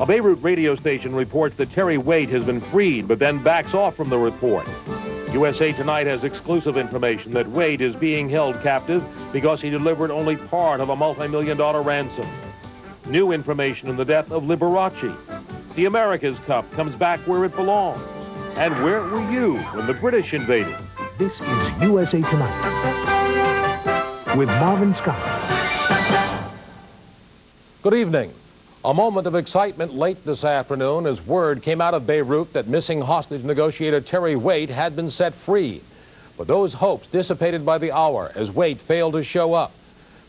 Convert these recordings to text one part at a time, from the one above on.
A Beirut radio station reports that Terry Waite has been freed, but then backs off from the report. USA Tonight has exclusive information that Waite is being held captive because he delivered only part of a multi-million-dollar ransom. New information in the death of Liberace. The America's Cup comes back where it belongs. And where were you when the British invaded? This is USA Tonight with Marvin Scott. Good evening. A moment of excitement late this afternoon as word came out of Beirut that missing hostage negotiator Terry Waite had been set free. But those hopes dissipated by the hour as Waite failed to show up.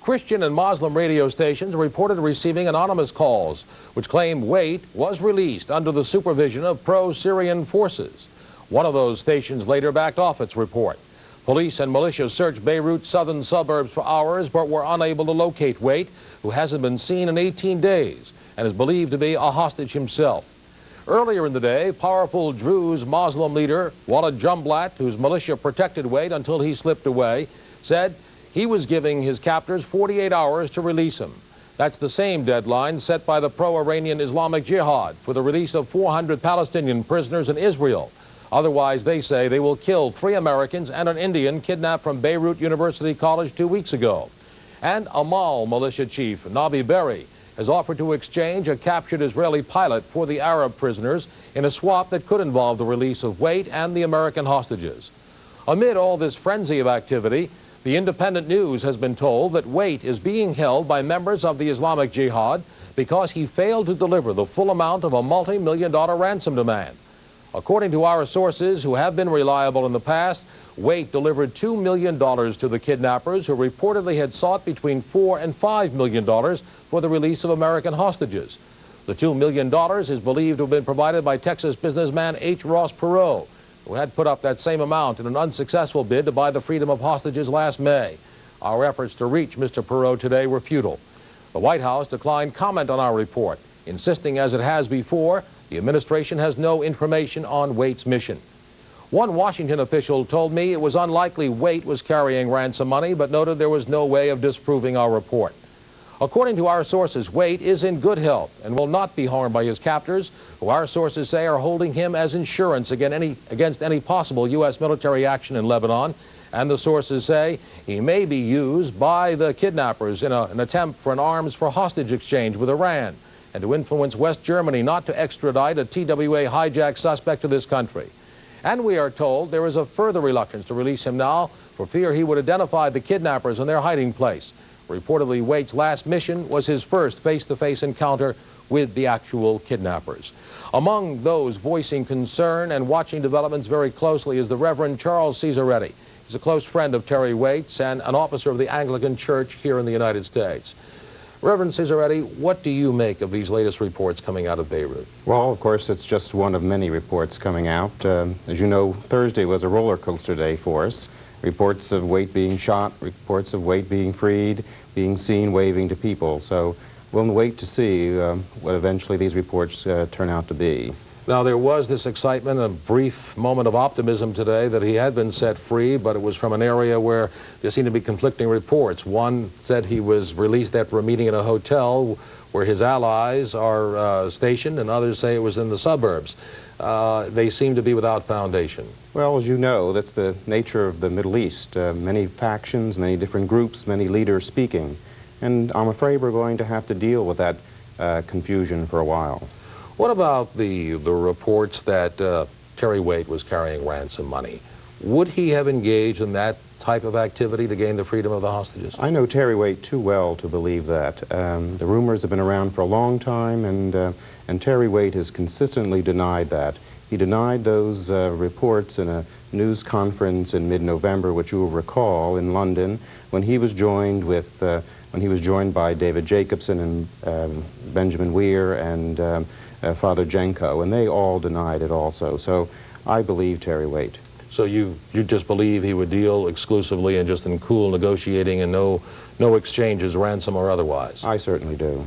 Christian and Muslim radio stations reported receiving anonymous calls which claimed Waite was released under the supervision of pro-Syrian forces. One of those stations later backed off its report. Police and militia searched Beirut's southern suburbs for hours but were unable to locate Waite, who hasn't been seen in 18 days. And is believed to be a hostage himself. Earlier in the day, powerful Druze Muslim leader Walid Jumblat, whose militia protected Waite until he slipped away, said he was giving his captors 48 hours to release him. That's the same deadline set by the pro-Iranian Islamic Jihad for the release of 400 Palestinian prisoners in Israel. Otherwise, they say they will kill 3 Americans and an Indian kidnapped from Beirut University College 2 weeks ago. And Amal militia chief Nabi Berri has offered to exchange a captured Israeli pilot for the Arab prisoners in a swap that could involve the release of Waite and the American hostages. Amid all this frenzy of activity, the Independent News has been told that Waite is being held by members of the Islamic Jihad because he failed to deliver the full amount of a multi-million-dollar ransom demand. According to our sources, who have been reliable in the past, Waite delivered $2 million to the kidnappers, who reportedly had sought between $4 and $5 million for the release of American hostages. The $2 million is believed to have been provided by Texas businessman H. Ross Perot, who had put up that same amount in an unsuccessful bid to buy the freedom of hostages last May. Our efforts to reach Mr. Perot today were futile. The White House declined comment on our report, insisting, as it has before, the administration has no information on Waite's mission. One Washington official told me it was unlikely Waite was carrying ransom money, but noted there was no way of disproving our report. According to our sources, Waite is in good health and will not be harmed by his captors, who our sources say are holding him as insurance against any possible U.S. military action in Lebanon. And the sources say he may be used by the kidnappers in an attempt for an arms for hostage exchange with Iran and to influence West Germany not to extradite a TWA hijack suspect to this country. And we are told there is a further reluctance to release him now for fear he would identify the kidnappers and their hiding place. Reportedly, Waite's last mission was his first face-to-face encounter with the actual kidnappers. Among those voicing concern and watching developments very closely is the Reverend Charles Ceasaretti. He's a close friend of Terry Waite's and an officer of the Anglican Church here in the United States. Reverend Ceasaretti, what do you make of these latest reports coming out of Beirut? Well, of course, it's just one of many reports coming out. As you know, Thursday was a roller coaster day for us. Reports of Waite being shot, reports of Waite being freed, being seen waving to people. So we'll wait to see what eventually these reports turn out to be. Now, there was this excitement, a brief moment of optimism today that he had been set free, but it was from an area where there seemed to be conflicting reports. One said he was released after a meeting in a hotel where his allies are stationed, and others say it was in the suburbs. They seem to be without foundation. Well, as you know, that's the nature of the Middle East. Many factions, many different groups, many leaders speaking. And I'm afraid we're going to have to deal with that confusion for a while. What about the reports that Terry Waite was carrying ransom money? Would he have engaged in that type of activity to gain the freedom of the hostages? I know Terry Waite too well to believe that. The rumors have been around for a long time, and Terry Waite has consistently denied that. He denied those reports in a news conference in mid-November, which you will recall, in London, when he was joined by David Jacobson and Benjamin Weir and Father Jenko, and they all denied it also. So I believe Terry Waite. So you just believe he would deal exclusively and just in cool negotiating and no exchanges, ransom or otherwise? I certainly do.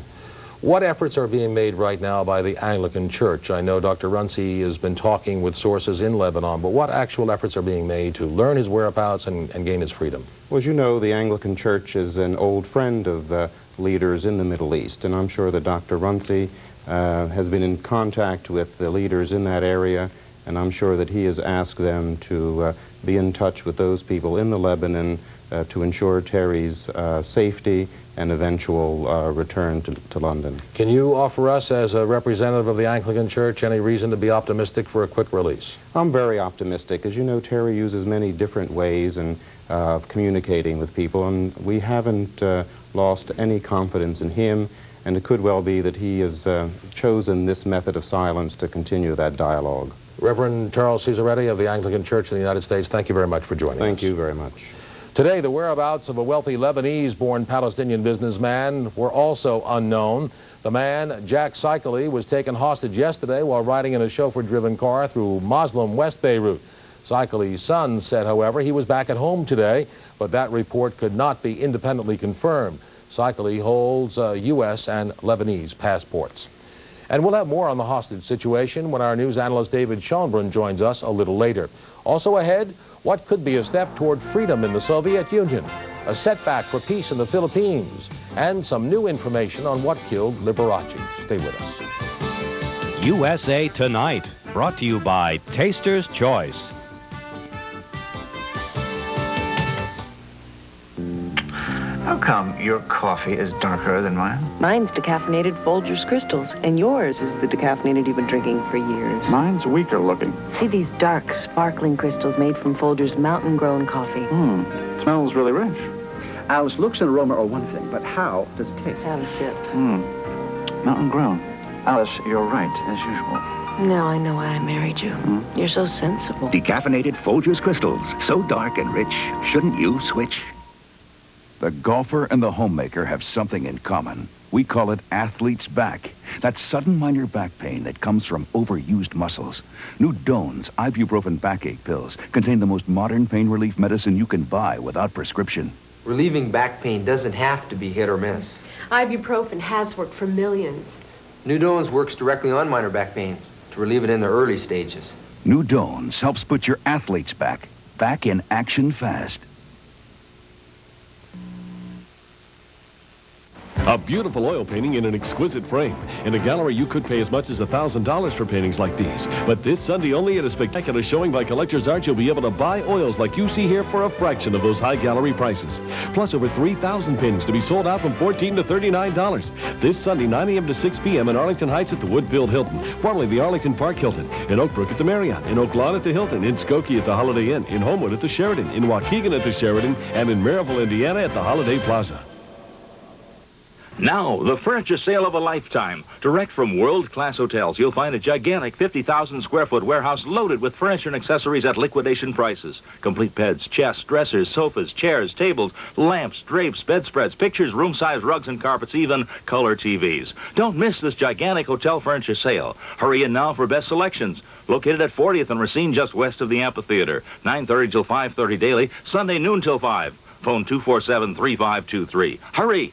What efforts are being made right now by the Anglican Church? I know Dr. Runcie has been talking with sources in Lebanon, but what actual efforts are being made to learn his whereabouts and gain his freedom? Well, as you know, the Anglican Church is an old friend of leaders in the Middle East. And I'm sure that Dr. Runcie has been in contact with the leaders in that area, and I'm sure that he has asked them to be in touch with those people in the Lebanon to ensure Terry's safety and eventual return to London. Can you offer us, as a representative of the Anglican Church, any reason to be optimistic for a quick release? I'm very optimistic. As you know, Terry uses many different ways of communicating with people, and we haven't lost any confidence in him, and it could well be that he has chosen this method of silence to continue that dialogue. Reverend Charles Ceasaretti of the Anglican Church in the United States, thank you very much for joining us. Thank you very much. Today, the whereabouts of a wealthy Lebanese-born Palestinian businessman were also unknown. The man, Jack Ceasaretti, was taken hostage yesterday while riding in a chauffeur-driven car through Muslim West Beirut. Ceasaretti's son said, however, he was back at home today, but that report could not be independently confirmed. Ceasaretti holds U.S. and Lebanese passports. And we'll have more on the hostage situation when our news analyst David Schoenbrun joins us a little later. Also ahead, what could be a step toward freedom in the Soviet Union, a setback for peace in the Philippines, and some new information on what killed Liberace. Stay with us. USA Tonight, brought to you by Taster's Choice. How come your coffee is darker than mine? Mine's decaffeinated Folgers Crystals, and yours is the decaffeinated you've been drinking for years. Mine's weaker looking. See these dark, sparkling crystals made from Folgers mountain-grown coffee. Smells really rich. Alice, looks and aroma are one thing, but how does it taste? Have a sip. Mountain grown. Alice, you're right, as usual. Now I know why I married you. You're so sensible. Decaffeinated Folgers Crystals. So dark and rich. Shouldn't you switch? The golfer and the homemaker have something in common. We call it athlete's back. That sudden minor back pain that comes from overused muscles. New Doan's ibuprofen backache pills contain the most modern pain relief medicine you can buy without prescription. Relieving back pain doesn't have to be hit or miss. Ibuprofen has worked for millions. New Doan's works directly on minor back pain to relieve it in the early stages. New Doan's helps put your athlete's back in action fast. A beautiful oil painting in an exquisite frame. In a gallery, you could pay as much as $1,000 for paintings like these. But this Sunday, only at a spectacular showing by Collector's Art, you'll be able to buy oils like you see here for a fraction of those high gallery prices. Plus, over 3,000 paintings to be sold out from $14 to $39. This Sunday, 9 a.m. to 6 p.m. in Arlington Heights at the Woodfield Hilton, formerly the Arlington Park Hilton, in Oak Brook at the Marriott, in Oak Lawn at the Hilton, in Skokie at the Holiday Inn, in Homewood at the Sheraton, in Waukegan at the Sheraton, and in Maryville, Indiana at the Holiday Plaza. Now, the furniture sale of a lifetime. Direct from world-class hotels, you'll find a gigantic 50,000-square-foot warehouse loaded with furniture and accessories at liquidation prices. Complete beds, chests, dressers, sofas, chairs, tables, lamps, drapes, bedspreads, pictures, room-size rugs and carpets, even color TVs. Don't miss this gigantic hotel furniture sale. Hurry in now for best selections. Located at 40th and Racine, just west of the amphitheater. 9:30 till 5:30 daily, Sunday noon till 5. Phone 247-3523. Hurry!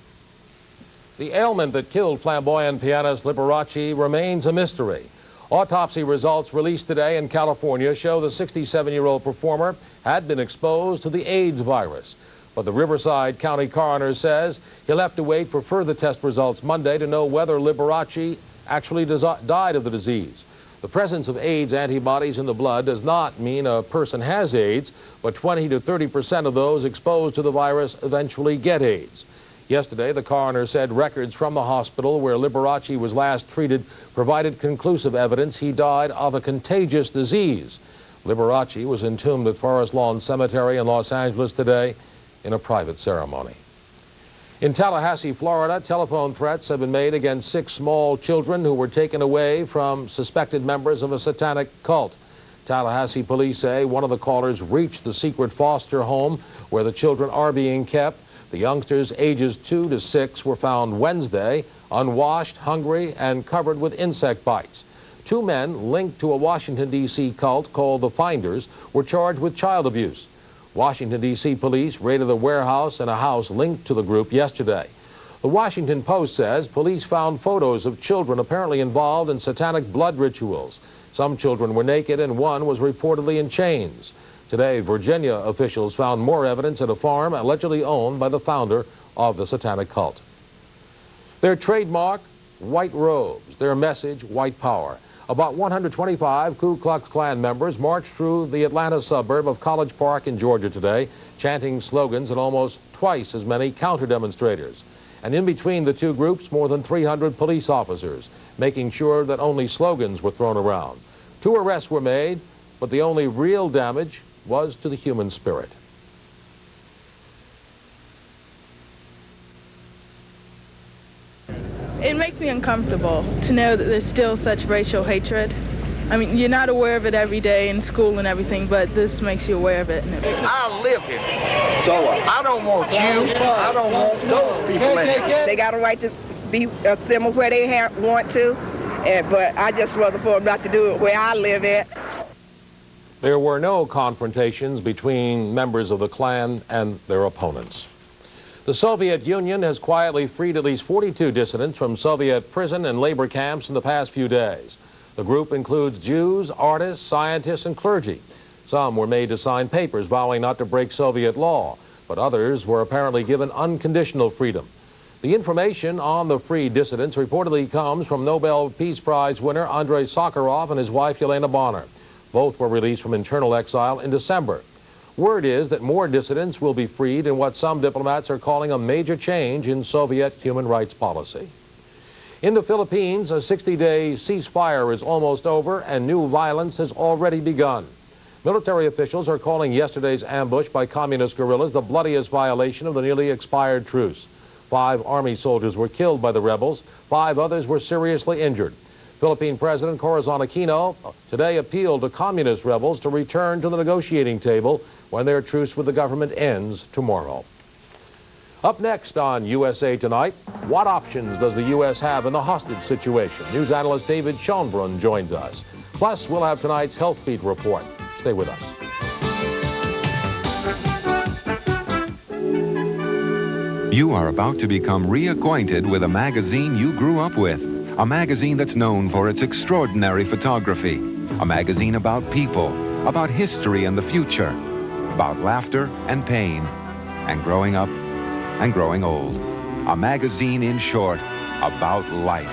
The ailment that killed flamboyant pianist Liberace remains a mystery. Autopsy results released today in California show the 67-year-old performer had been exposed to the AIDS virus. But the Riverside County coroner says he'll have to wait for further test results Monday to know whether Liberace actually died of the disease. The presence of AIDS antibodies in the blood does not mean a person has AIDS, but 20 to 30% of those exposed to the virus eventually get AIDS. Yesterday, the coroner said records from the hospital where Liberace was last treated provided conclusive evidence he died of a contagious disease. Liberace was entombed at Forest Lawn Cemetery in Los Angeles today in a private ceremony. In Tallahassee, Florida, telephone threats have been made against 6 small children who were taken away from suspected members of a satanic cult. Tallahassee police say one of the callers reached the secret foster home where the children are being kept. The youngsters, ages 2 to 6, were found Wednesday, unwashed, hungry, and covered with insect bites. 2 men linked to a Washington, D.C. cult called the Finders were charged with child abuse. Washington, D.C. police raided a warehouse and a house linked to the group yesterday. The Washington Post says police found photos of children apparently involved in satanic blood rituals. Some children were naked and one was reportedly in chains. Today, Virginia officials found more evidence at a farm allegedly owned by the founder of the satanic cult. Their trademark, white robes. Their message, white power. About 125 Ku Klux Klan members marched through the Atlanta suburb of College Park in Georgia today, chanting slogans, and almost twice as many counter-demonstrators. And in between the two groups, more than 300 police officers, making sure that only slogans were thrown around. 2 arrests were made, but the only real damage was to the human spirit. It makes me uncomfortable to know that there's still such racial hatred. I mean, you're not aware of it every day in school and everything, but this makes you aware of it. I live here. So I don't want you. I don't want those people in here. They got a right to be assembled where they want to, but I just rather for them not to do it where I live at. There were no confrontations between members of the Klan and their opponents. The Soviet Union has quietly freed at least 42 dissidents from Soviet prison and labor camps in the past few days. The group includes Jews, artists, scientists, and clergy. Some were made to sign papers vowing not to break Soviet law, but others were apparently given unconditional freedom. The information on the freed dissidents reportedly comes from Nobel Peace Prize winner Andrei Sakharov and his wife Yelena Bonner. Both were released from internal exile in December. Word is that more dissidents will be freed in what some diplomats are calling a major change in Soviet human rights policy. In the Philippines, a 60-day ceasefire is almost over and new violence has already begun. Military officials are calling yesterday's ambush by communist guerrillas the bloodiest violation of the nearly expired truce. 5 army soldiers were killed by the rebels. 5 others were seriously injured. Philippine President Corazon Aquino today appealed to communist rebels to return to the negotiating table when their truce with the government ends tomorrow. Up next on USA Tonight, what options does the U.S. have in the hostage situation? News analyst David Schoenbrun joins us. Plus, we'll have tonight's Health Beat report. Stay with us. You are about to become reacquainted with a magazine you grew up with. A magazine that's known for its extraordinary photography. A magazine about people, about history and the future, about laughter and pain, and growing up and growing old. A magazine, in short, about life.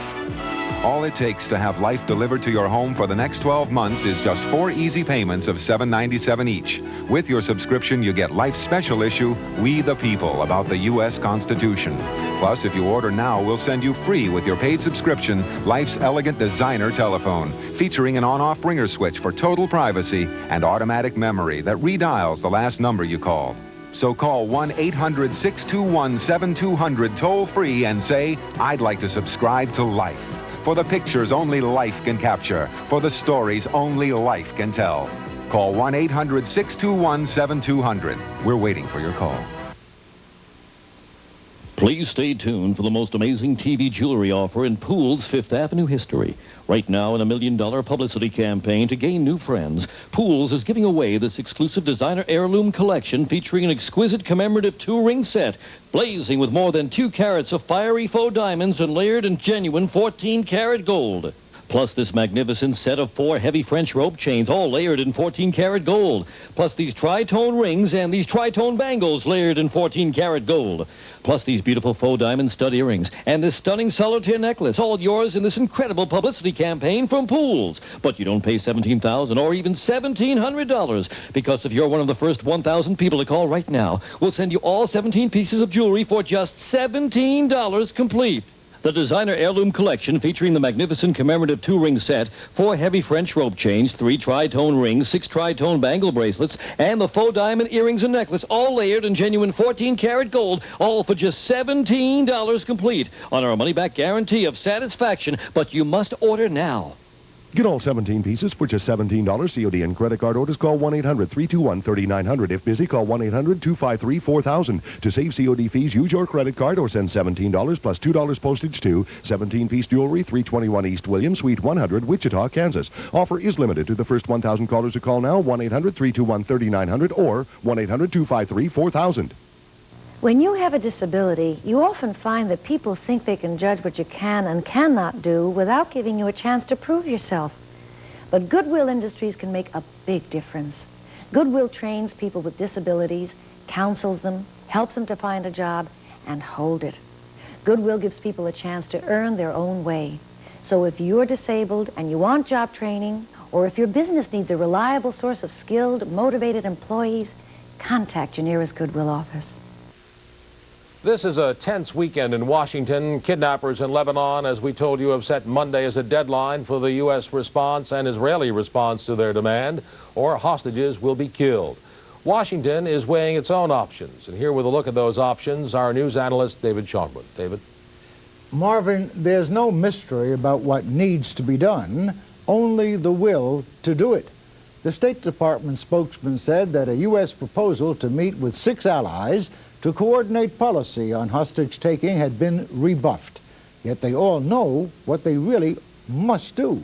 All it takes to have life delivered to your home for the next 12 months is just 4 easy payments of $7.97 each. With your subscription, you get Life's special issue, We the People, about the U.S. Constitution. Plus, if you order now, we'll send you free with your paid subscription, Life's elegant designer telephone, featuring an on-off ringer switch for total privacy and automatic memory that redials the last number you called. So call 1-800-621-7200 toll-free and say, I'd like to subscribe to Life. For the pictures only life can capture. For the stories only life can tell. Call 1-800-621-7200. We're waiting for your call. Please stay tuned for the most amazing TV jewelry offer in Pools' Fifth Avenue history. Right now, in a $1 million publicity campaign to gain new friends, Pools is giving away this exclusive designer heirloom collection featuring an exquisite commemorative 2-ring set, blazing with more than 2 carats of fiery faux diamonds and layered in genuine 14-karat gold. Plus this magnificent set of 4 heavy French rope chains, all layered in 14-karat gold. Plus these tri-tone rings and these tri-tone bangles layered in 14-karat gold. Plus these beautiful faux diamond stud earrings and this stunning solitaire necklace, all yours in this incredible publicity campaign from Pools. But you don't pay $17,000 or even $1,700 because if you're one of the first 1,000 people to call right now, we'll send you all 17 pieces of jewelry for just $17 complete. The designer heirloom collection featuring the magnificent commemorative 2-ring set, 4 heavy French rope chains, 3 tri-tone rings, 6 tri-tone bangle bracelets, and the faux diamond earrings and necklace, all layered in genuine 14-karat gold, all for just $17 complete on our money-back guarantee of satisfaction, but you must order now. Get all 17 pieces for just $17. COD and credit card orders, call 1-800-321-3900. If busy, call 1-800-253-4000. To save COD fees, use your credit card or send $17 plus $2 postage to 17-piece jewelry, 321 East William, Suite 100, Wichita, Kansas. Offer is limited to the first 1,000 callers who call now, 1-800-321-3900 or 1-800-253-4000. When you have a disability, you often find that people think they can judge what you can and cannot do without giving you a chance to prove yourself. But Goodwill Industries can make a big difference. Goodwill trains people with disabilities, counsels them, helps them to find a job, and hold it. Goodwill gives people a chance to earn their own way. So if you're disabled and you want job training, or if your business needs a reliable source of skilled, motivated employees, contact your nearest Goodwill office. This is a tense weekend in Washington. Kidnappers in Lebanon, as we told you, have set Monday as a deadline for the U.S. response and Israeli response to their demand, or hostages will be killed. Washington is weighing its own options. And here with a look at those options, our news analyst, David Schoenbrun. David? Marvin, there's no mystery about what needs to be done, only the will to do it. The State Department spokesman said that a U.S. proposal to meet with 6 allies to coordinate policy on hostage-taking had been rebuffed. Yet they all know what they really must do.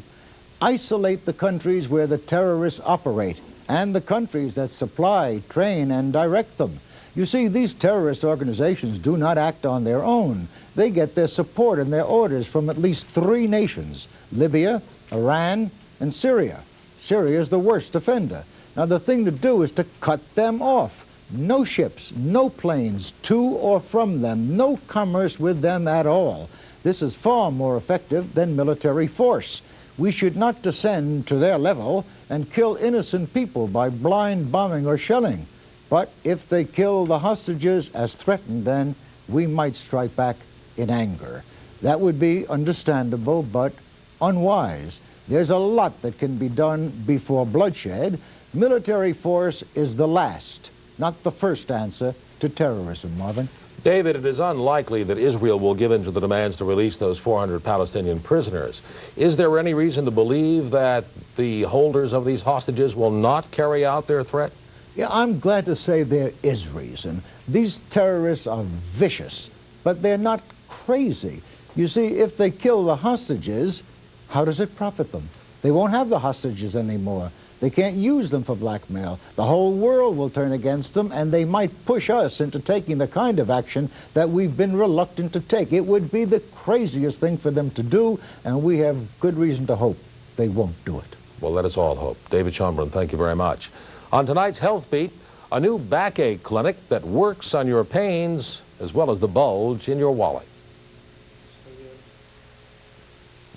Isolate the countries where the terrorists operate and the countries that supply, train, and direct them. You see, these terrorist organizations do not act on their own. They get their support and their orders from at least 3 nations: Libya, Iran, and Syria. Syria is the worst offender. Now, the thing to do is to cut them off. No ships, no planes to or from them, no commerce with them at all. This is far more effective than military force. We should not descend to their level and kill innocent people by blind bombing or shelling. But if they kill the hostages as threatened, then we might strike back in anger. That would be understandable, but unwise. There's a lot that can be done before bloodshed. Military force is the last, not the first answer to terrorism, Marvin. David, it is unlikely that Israel will give in to the demands to release those 400 Palestinian prisoners. Is there any reason to believe that the holders of these hostages will not carry out their threat? Yeah, I'm glad to say there is reason. These terrorists are vicious, but they're not crazy. You see, if they kill the hostages, how does it profit them? They won't have the hostages anymore. They can't use them for blackmail. The whole world will turn against them, and they might push us into taking the kind of action that we've been reluctant to take. It would be the craziest thing for them to do, and we have good reason to hope they won't do it. Well, let us all hope. David Schoenbrun, thank you very much. On tonight's Health Beat, a new backache clinic that works on your pains as well as the bulge in your wallet.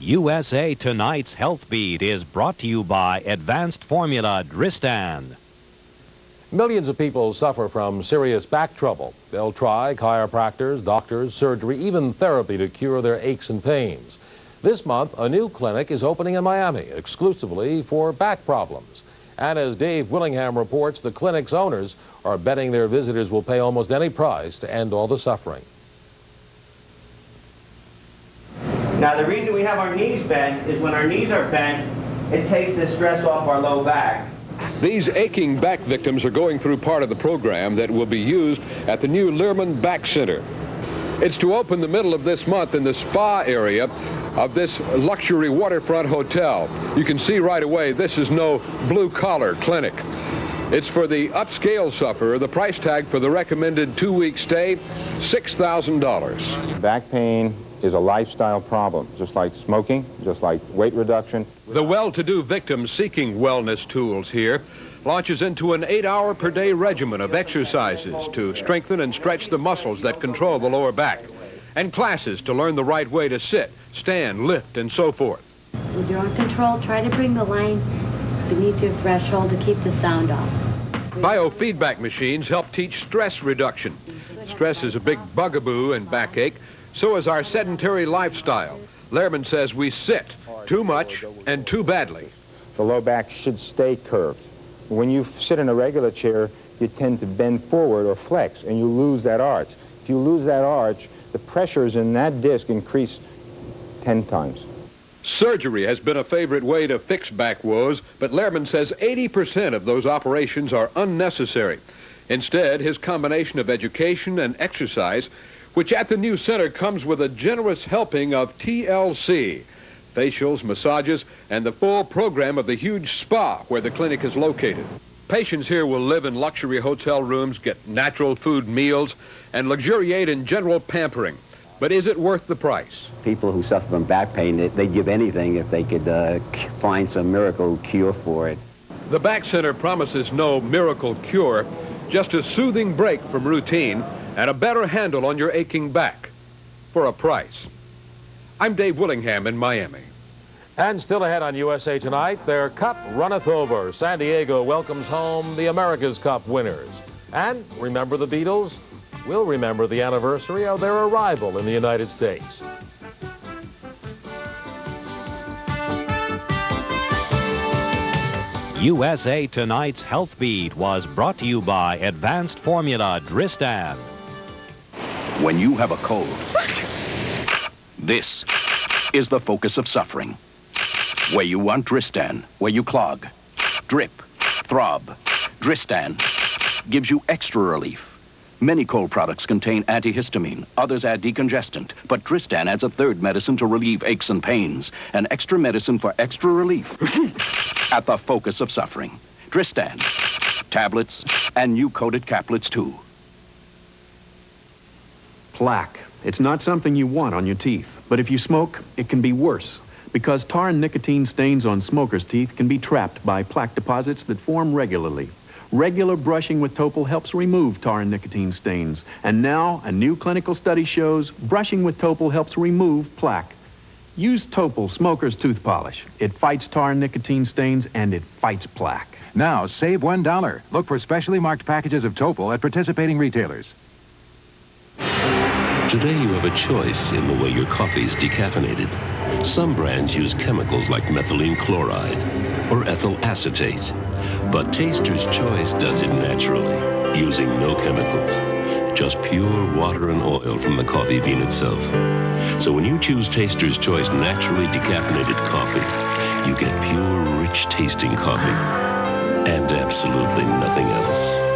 USA Tonight's Health Beat is brought to you by Advanced Formula Dristan. Millions of people suffer from serious back trouble. They'll try chiropractors, doctors, surgery, even therapy to cure their aches and pains. This month, a new clinic is opening in Miami, exclusively for back problems. And as Dave Willingham reports, the clinic's owners are betting their visitors will pay almost any price to end all the suffering. Now, the reason we have our knees bent is when our knees are bent, it takes the stress off our low back. These aching back victims are going through part of the program that will be used at the new Lehrman Back Center. It's to open the middle of this month in the spa area of this luxury waterfront hotel. You can see right away this is no blue-collar clinic. It's for the upscale sufferer. The price tag for the recommended 2-week stay, $6,000. Back pain is a lifestyle problem, just like smoking, just like weight reduction. The well-to-do victim seeking wellness tools here launches into an 8-hour-per-day regimen of exercises to strengthen and stretch the muscles that control the lower back, and classes to learn the right way to sit, stand, lift, and so forth. With your own control, try to bring the line beneath your threshold to keep the sound off. Biofeedback machines help teach stress reduction. Stress is a big bugaboo in backache. So is our sedentary lifestyle. Lehrman says we sit too much and too badly. The low back should stay curved. When you sit in a regular chair, you tend to bend forward or flex, and you lose that arch. If you lose that arch, the pressures in that disc increase 10 times. Surgery has been a favorite way to fix back woes, but Lehrman says 80% of those operations are unnecessary. Instead, his combination of education and exercise, which at the new center comes with a generous helping of TLC, facials, massages, and the full program of the huge spa where the clinic is located. Patients here will live in luxury hotel rooms, get natural food meals, and luxuriate in general pampering. But is it worth the price? People who suffer from back pain, they'd give anything if they could find some miracle cure for it. The Back Center promises no miracle cure, just a soothing break from routine and a better handle on your aching back. for a price. I'm Dave Willingham in Miami. And still ahead on USA Tonight, their cup runneth over. San Diego welcomes home the America's Cup winners. And remember the Beatles? We'll remember the anniversary of their arrival in the United States. USA Tonight's Health Beat was brought to you by Advanced Formula Dristan. When you have a cold, this is the focus of suffering. Where you want Dristan, where you clog, drip, throb. Dristan gives you extra relief. Many cold products contain antihistamine, others add decongestant, but Dristan adds a third medicine to relieve aches and pains, an extra medicine for extra relief at the focus of suffering. Dristan, tablets, and new coated caplets too. Plaque. It's not something you want on your teeth, but if you smoke, it can be worse, because tar and nicotine stains on smokers' teeth can be trapped by plaque deposits that form regularly. Regular brushing with Topol helps remove tar and nicotine stains, and now a new clinical study shows brushing with Topol helps remove plaque. Use Topol Smoker's Tooth Polish. It fights tar and nicotine stains, and it fights plaque. Now save $1. Look for specially marked packages of Topol at participating retailers. Today you have a choice in the way your coffee is decaffeinated. Some brands use chemicals like methylene chloride or ethyl acetate. But Taster's Choice does it naturally, using no chemicals. Just pure water and oil from the coffee bean itself. So when you choose Taster's Choice naturally decaffeinated coffee, you get pure, rich tasting coffee. And absolutely nothing else.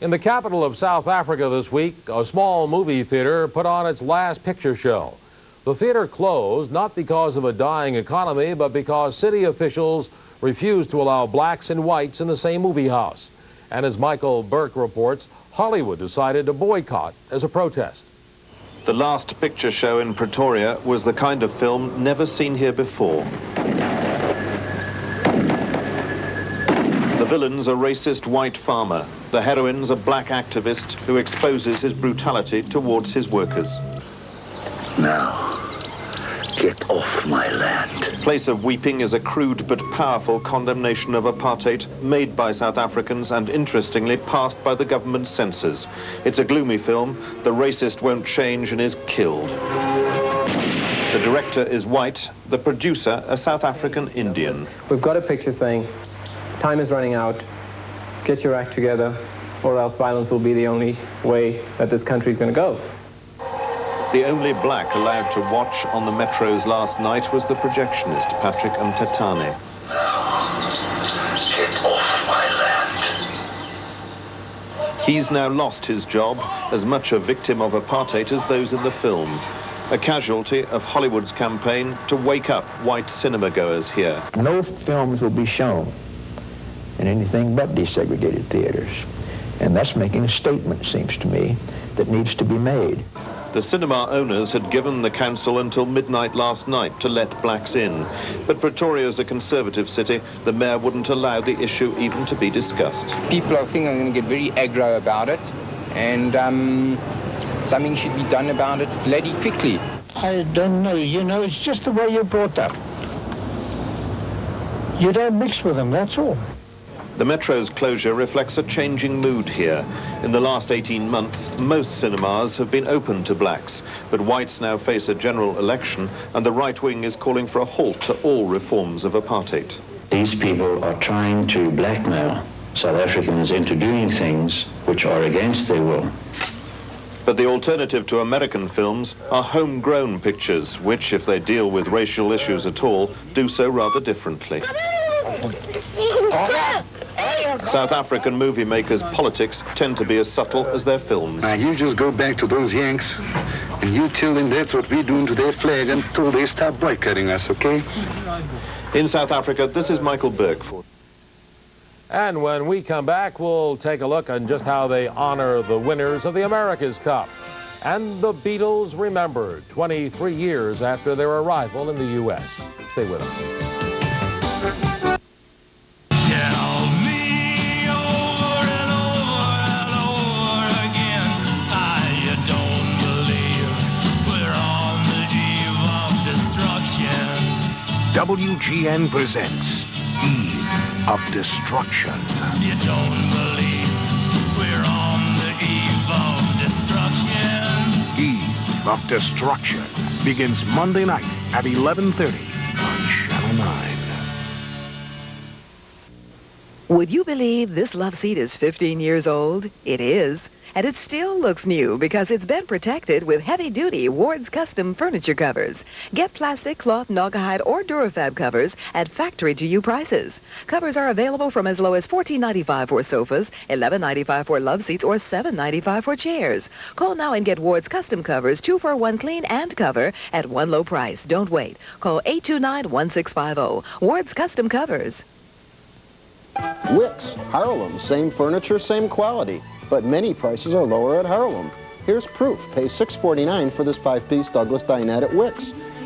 In the capital of South Africa this week, a small movie theater put on its last picture show. The theater closed not because of a dying economy, but because city officials refused to allow blacks and whites in the same movie house. And as Michael Burke reports, Hollywood decided to boycott as a protest. The last picture show in Pretoria was the kind of film never seen here before. The villain's a racist white farmer. The heroine's a black activist who exposes his brutality towards his workers. Now, get off my land. Place of Weeping is a crude but powerful condemnation of apartheid made by South Africans and, interestingly, passed by the government censors. It's a gloomy film. The racist won't change and is killed. The director is white, the producer a South African Indian. We've got a picture saying, time is running out, get your act together, or else violence will be the only way that this country is going to go. The only black allowed to watch on the metros last night was the projectionist, Patrick Mtetane. Get off my land. He's now lost his job, as much a victim of apartheid as those in the film. A casualty of Hollywood's campaign to wake up white cinema goers here. No films will be shown in anything but desegregated theaters. And that's making a statement, it seems to me, that needs to be made. The cinema owners had given the council until midnight last night to let blacks in. But Pretoria's a conservative city. The mayor wouldn't allow the issue even to be discussed. People, I think, are going to get very aggro about it. And something should be done about it bloody quickly. I don't know. You know, it's just the way you're brought up. You don't mix with them, that's all. The Metro's closure reflects a changing mood here. In the last 18 months, most cinemas have been open to blacks, but whites now face a general election, and the right wing is calling for a halt to all reforms of apartheid. These people are trying to blackmail South Africans into doing things which are against their will. But the alternative to American films are homegrown pictures, which, if they deal with racial issues at all, do so rather differently. South African movie makers' politics tend to be as subtle as their films. Now, you just go back to those Yanks, and you tell them that's what we're doing to their flag until they stop boycotting us, okay? In South Africa, this is Michael Burke. And when we come back, we'll take a look on just how they honor the winners of the America's Cup. And the Beatles remembered 23 years after their arrival in the U.S. Stay with us. Tell me over and over WGN presents Eve of Destruction. You don't believe we're on the eve of destruction. Eve of Destruction begins Monday night at 11:30 on Channel 9. Would you believe this love seat is 15 years old? It is. And it still looks new because it's been protected with heavy-duty Ward's custom furniture covers. Get plastic, cloth, Naugahyde, or Durafab covers at factory-to-you prices. Covers are available from as low as $14.95 for sofas, $11.95 for love seats, or $7.95 for chairs. Call now and get Ward's custom covers, 2 for 1 clean and cover at one low price. Don't wait. Call 829-1650. Ward's custom covers. Wicks, Harlem, same furniture, same quality. But many prices are lower at Harlem. Here's proof. Pay $6.49 for this 5-piece Douglas dinette at Wicks.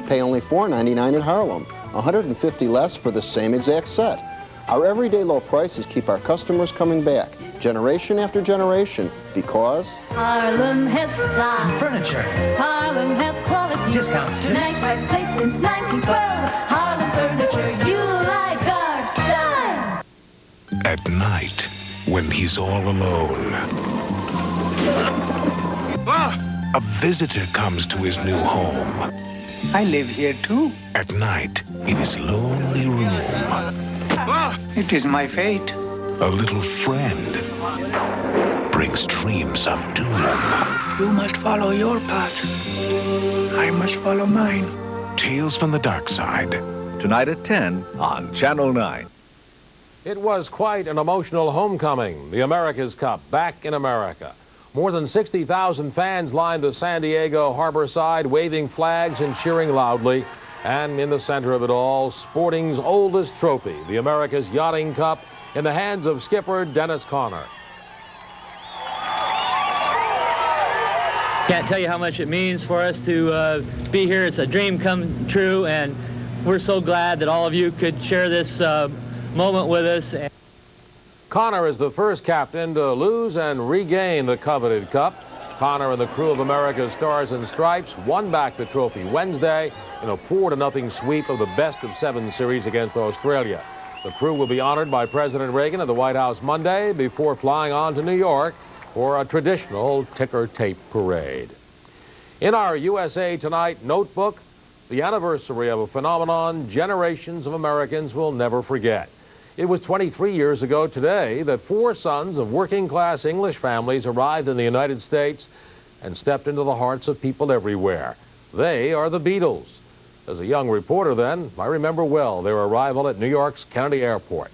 Pay only $4.99 at Harlem. $150 less for the same exact set. Our everyday low prices keep our customers coming back, generation after generation, because Harlem has style. Furniture. Harlem has quality. Discounts, too. Nice price place since 1912. Harlem Furniture, you like our style. At night, when he's all alone, a visitor comes to his new home. I live here too. At night, in his lonely room, It is my fate. a little friend brings dreams of doom. You must follow your path. I must follow mine. Tales from the Dark Side. Tonight at 10 on Channel 9. It was quite an emotional homecoming. The America's Cup back in America. More than 60,000 fans lined the San Diego harbor side, waving flags and cheering loudly. And in the center of it all, sporting's oldest trophy, the America's Yachting Cup, in the hands of skipper Dennis Conner. Can't tell you how much it means for us to be here. It's a dream come true, and we're so glad that all of you could share this moment with us. Conner is the first captain to lose and regain the coveted cup. Conner and the crew of America's Stars and Stripes won back the trophy Wednesday in a 4-0 sweep of the best-of-7 series against Australia. The crew will be honored by President Reagan at the White House Monday before flying on to New York for a traditional ticker tape parade. In our USA Tonight notebook, the anniversary of a phenomenon generations of Americans will never forget. It was 23 years ago today that 4 sons of working-class English families arrived in the United States and stepped into the hearts of people everywhere. They are the Beatles. As a young reporter then, I remember well their arrival at New York's Kennedy Airport.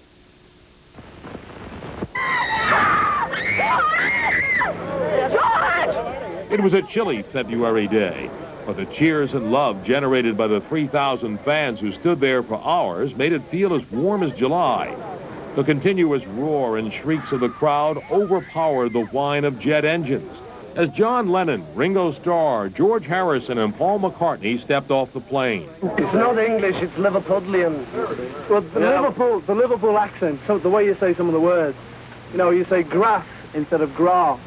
It was a chilly February day, but the cheers and love generated by the 3,000 fans who stood there for hours made it feel as warm as July. The continuous roar and shrieks of the crowd overpowered the whine of jet engines as John Lennon, Ringo Starr, George Harrison, and Paul McCartney stepped off the plane. It's not English, it's Liverpudlian. Well, the Liverpool accent, so the way you say some of the words. You know, you say grass instead of grass.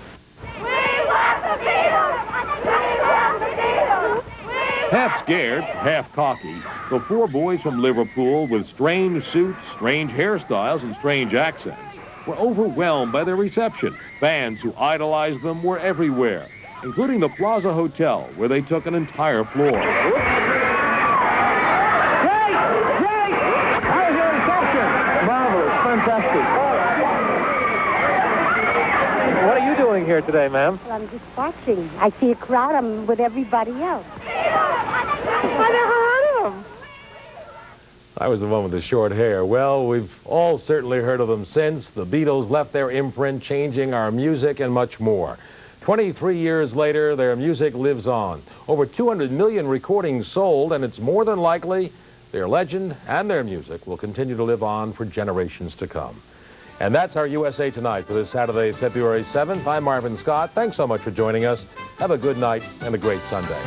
Half scared, half cocky, the 4 boys from Liverpool with strange suits, strange hairstyles, and strange accents were overwhelmed by their reception. Fans who idolized them were everywhere, including the Plaza Hotel, where they took an entire floor. Great! How's your reception? Marvelous, fantastic. What are you doing here today, ma'am? Well, I'm just watching. I see a crowd. I'm with everybody else. I never heard of them. I was the one with the short hair. Well, we've all certainly heard of them since. The Beatles left their imprint, changing our music and much more. 23 years later, their music lives on. Over 200 million recordings sold, and it's more than likely their legend and their music will continue to live on for generations to come. And that's our USA Tonight for this Saturday, February 7th. I'm Marvin Scott. Thanks so much for joining us. Have a good night and a great Sunday.